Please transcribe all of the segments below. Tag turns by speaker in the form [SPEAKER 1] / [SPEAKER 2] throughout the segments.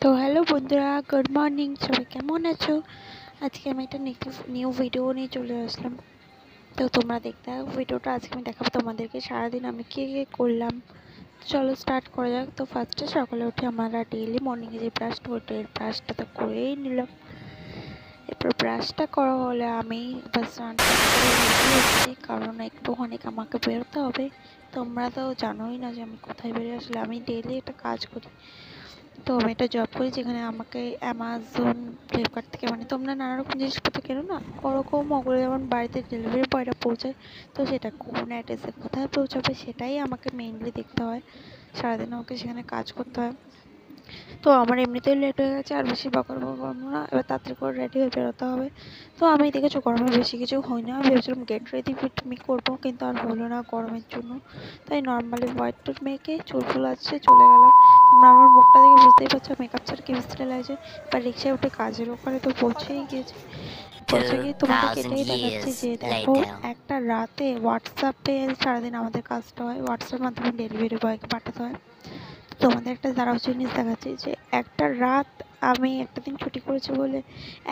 [SPEAKER 1] তো হ্যালো বন্ধুরা, good morning. সবাই কেমন আছো? আজকে আমি একটা নিউ ভিডিও নিয়ে চলে আসলাম। তো তোমরা দেখতে থাকো ভিডিওটা। আজকে আমি দেখাবো তোমাদেরকে সারাদিন আমি কী কী করলাম। চলো স্টার্ট করা যাক। তো ফার্স্টে সকালে উঠে আমরা ডেইলি মর্নিংয়ে যে ব্রাশটা ওঠে ব্রাশটা তো করেই নিলাম। এরপর ব্রাশটা করা হলে আমি এবার স্নান করে রেডি হচ্ছি, কারণ একটুখানি আমাকে বেরোতে হবে। তোমরা তো জানোই না যে আমি কোথায় বেরিয়ে আসলে আমি ডেইলি একটা কাজ করি। তো আমি একটা জব করি যেখানে আমাকে অ্যামাজন, ফ্লিপকার্ট থেকে মানে তোমরা নানা রকম জিনিসপত্র কেনো না, ওরকম ওগুলো যেমন বাড়িতে ডেলিভারি বয়রা পৌঁছায়, তো সেটা কোন অ্যাড্রেসে কোথায় পৌঁছাবে সেটাই আমাকে মেইনলি দেখতে হয়। সারাদিন আমাকে সেখানে কাজ করতে হয়। তো আমার এমনিতেই লেট হয়ে গেছে, আর বেশি বকর বকর না, এবার তাড়াতাড়ি করে রেডি হয়ে বেরোতে হবে। তো আমি দেখেছো গরমে বেশি কিছু হয় না, ভেবেছিলাম গেট রেডি ফিট মি করবো, কিন্তু আর হলো না গরমের জন্য। তাই নর্মালি হোয়াইট টুথ মেখে চুল ফুল আছে চলে গেলাম। তোমরা আমার মুখটা দেখে বুঝতেই পারছো মেকআপ ছাড়া কি বিশ্রী লাগছে। এবার রিক্সায় উঠে কাজের ওখানে তো পৌঁছেই গিয়েছি। পৌঁছে গিয়ে তোমাদেরকে
[SPEAKER 2] 2000
[SPEAKER 1] এটাই দেখাচ্ছি
[SPEAKER 2] years
[SPEAKER 1] যে দেখো,
[SPEAKER 2] later.
[SPEAKER 1] একটা রাতে হোয়াটসঅ্যাপে সারাদিন আমাদের কাজটা হয়, হোয়াটসঅ্যাপের মাধ্যমে ডেলিভারি বয়কে পাঠাতে হয়। তোমাদের একটা দাঁড়াও জিনিস দেখাচ্ছি যে একটা রাত আমি একটা দিন ছুটি করেছি বলে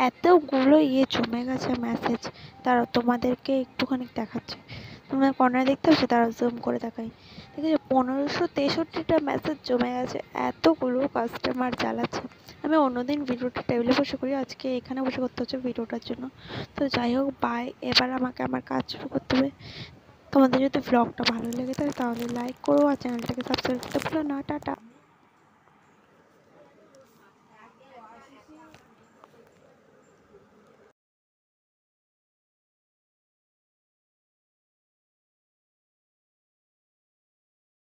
[SPEAKER 1] এতগুলো জমে গেছে মেসেজ। তারা তোমাদেরকে একটুখানি দেখাচ্ছে, তোমরা কর্নারে দেখতে পাচ্ছ, তারা জুম করে দেখাই। ঠিক আছে, 1563টা মেসেজ জমে গেছে, এতগুলো কাস্টমার জ্বালাচ্ছে। আমি অন্যদিন ভিডিওটা টেবিলে বসে করি, আজকে এখানে বসে করতে হচ্ছে ভিডিওটার জন্য। তো যাই হোক, বাই। এবার আমাকে আমার কাজ শুরু করতে হবে। তোমাদের যদি ব্লগটা ভালো লেগে থাকে তাহলে লাইক করো, আর চ্যানেলটাকে সাবস্ক্রাইব করতে ভুলো না। টাটা।